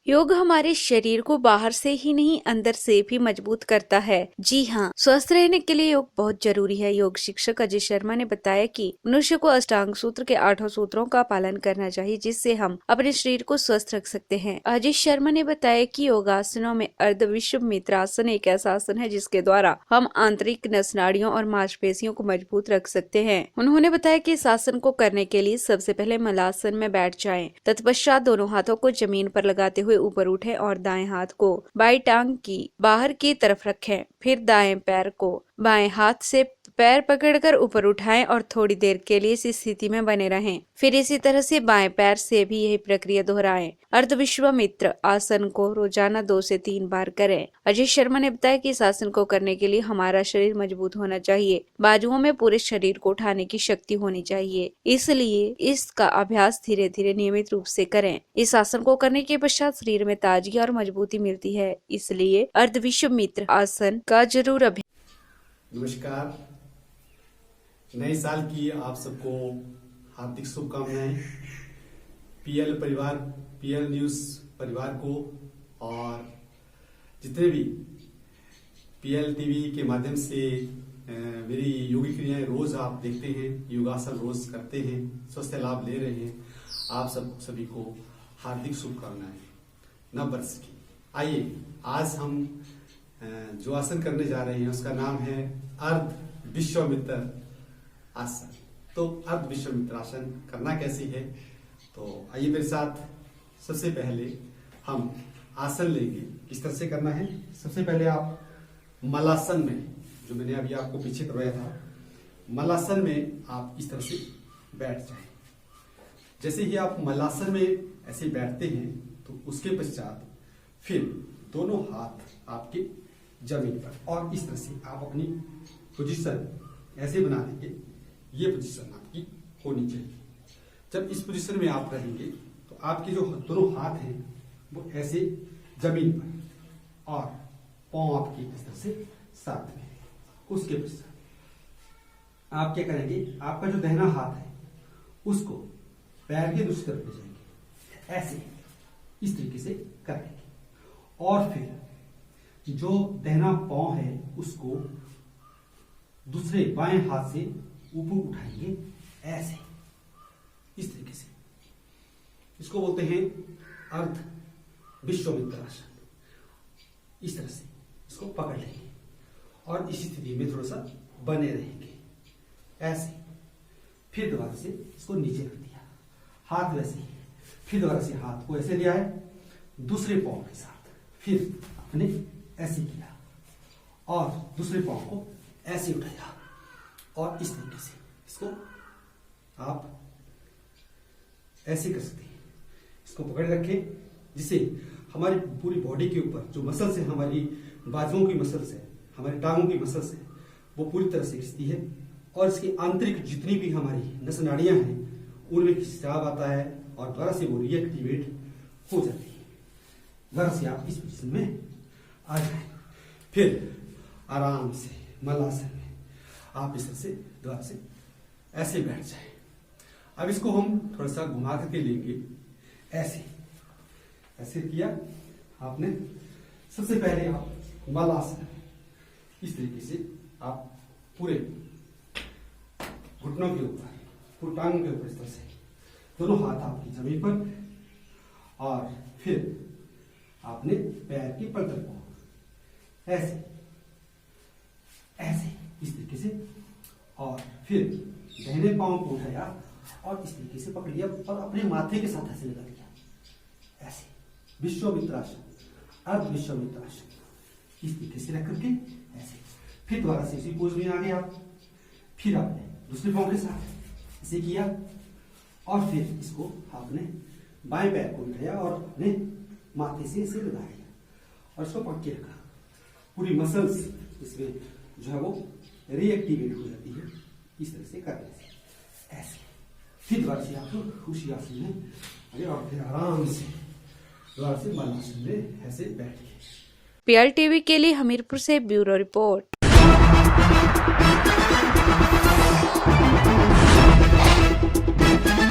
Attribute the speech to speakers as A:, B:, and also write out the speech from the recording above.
A: योग हमारे शरीर को बाहर से ही नहीं अंदर से भी मजबूत करता है। जी हाँ, स्वस्थ रहने के लिए योग बहुत जरूरी है। योग शिक्षक अजय शर्मा ने बताया कि मनुष्य को अष्टांग सूत्र के 8 सूत्रों का पालन करना चाहिए, जिससे हम अपने शरीर को स्वस्थ रख सकते हैं। अजय शर्मा ने बताया कि योगासनों में अर्धविश्वामित्रासन एक ऐसा आसन है जिसके द्वारा हम आंतरिक नस नाड़ियों और मांसपेशियों को मजबूत रख सकते हैं। उन्होंने बताया कि इस आसन को करने के लिए सबसे पहले मलासन में बैठ जाएं। तत्पश्चात दोनों हाथों को जमीन पर लगाते हुए ऊपर उठें और दाएं हाथ को बाईं टांग की बाहर की तरफ रखें। फिर दाएं पैर को बाएं हाथ से पैर पकड़कर ऊपर उठाएं और थोड़ी देर के लिए इस स्थिति में बने रहें। फिर इसी तरह से बाएं पैर से भी यही प्रक्रिया दोहराएं। अर्धविश्वामित्र आसन को रोजाना 2 से 3 बार करें। अजय शर्मा ने बताया कि इस आसन को करने के लिए हमारा शरीर मजबूत होना चाहिए। बाजुओं में पूरे शरीर को उठाने की शक्ति होनी चाहिए, इसलिए इसका अभ्यास धीरे धीरे नियमित रूप से करें। इस आसन को करने के पश्चात शरीर में ताजगी और मजबूती मिलती है, इसलिए अर्धविश्वामित्र आसन का जरूर अभ्यास।
B: नमस्कार, नए साल की आप सबको हार्दिक शुभकामनाएं। पीएल परिवार, पीएल न्यूज परिवार को और जितने भी पीएल टीवी के माध्यम से मेरी योगी क्रियाएं रोज आप देखते हैं, योगासन रोज करते हैं, स्वस्थ लाभ ले रहे हैं, आप सभी को हार्दिक शुभकामनाएं नव वर्ष की। आइए आज हम जो आसन करने जा रहे हैं उसका नाम है अर्ध विश्वामित्र आसन। तो अर्ध विश्वामित्र आसन करना कैसे है, तो आइए मेरे साथ। सबसे पहले हम आसन लेंगे। किस तरह से करना है, सबसे पहले आप मलासन में, जो मैंने अभी आपको पीछे करवाया था, मलासन में आप इस तरह से बैठ जाएं। जैसे ही आप मलासन में ऐसे बैठते हैं तो उसके पश्चात फिर दोनों हाथ आपके जमीन पर और इस तरह से आप अपनी पोजीशन ऐसे बना देंगे। ये पोजीशन आपकी होनी चाहिए। जब इस पोजीशन में आप रहेंगे तो आपके जो दोनों हाथ हैं वो ऐसे जमीन पर और पांव आपके इस तरह से साथ में। उसके पश्चात आप क्या करेंगे, आपका जो दाहिना हाथ है उसको पैर के दूसरी तरफ ले जाएंगे, ऐसे इस तरीके से करेंगे। और फिर जो दाहिना पांव है उसको दूसरे बाएं हाथ से ऊपर उठाएंगे, ऐसे इस तरीके से। इसको बोलते हैं अर्ध विश्वामित्र आसन। इस तरह से इसको पकड़ लेंगे और इस स्थिति में थोड़ा सा बने रहेंगे, ऐसे। फिर दोबारा से इसको नीचे रख दिया, हाथ वैसे ही। फिर दोबारा से हाथ को ऐसे लिया है दूसरे पांव के साथ, फिर आपने ऐसे किया और दूसरे पांव को ऐसे उठाया और इस तरीके से इसको आप ऐसे कर सकते हैं। इसको पकड़ रखें, जिससे हमारी पूरी बॉडी के ऊपर जो मसल्स है, हमारी बाजुओं की मसल्स है, हमारी टांगों की मसल्स है, वो पूरी तरह से खिंचती है और इसकी आंतरिक जितनी भी हमारी नस नाड़ियां हैं उनमें खिंचाव आता है और दोबारा से वो रीएक्टिवेट हो जाती है। दोबारा से आप इस पोजीशन में आ जाए। फिर आराम से मलासन में आप इस तरह से दोबारा से ऐसे बैठ जाए। अब इसको हम थोड़ा सा घुमा करके लेंगे, ऐसे ऐसे किया आपने। सबसे पहले आप मलासन इस तरीके से आप पूरे घुटनों के ऊपर, पूरी टांगों के ऊपर इस तरह से दोनों हाथ आपकी जमीन पर और फिर आपने पैर की पलक को ऐसे ऐसे इस तरीके से और फिर दाहिने पांव को उठाया और इस तरीके से पकड़ लिया और अपने माथे के साथ ऐसे लगा दिया, ऐसे। विश्वामित्रासन, अर्ध विश्वामित्रासन इस तरीके से रख करके ऐसे। फिर दोबारा से इसी पोज में आ गए आप। फिर आपने दूसरे पांव के साथ ऐसे किया और फिर इसको आपने बाएं पैर को उठाया और अपने माथे से इसे लगा दिया और इसको पकड़ के रखा। पूरी मसल्स इसमें जो है वो रीएक्टिवेट हो जाती है इस तरह से करने से, ऐसे। फिर दोबारा से आप उसी आसन में आगे और फिर आराम से दोबारा से मलासन में ऐसे बैठ गए।
A: पीएल टीवी के लिए हमीरपुर से ब्यूरो रिपोर्ट।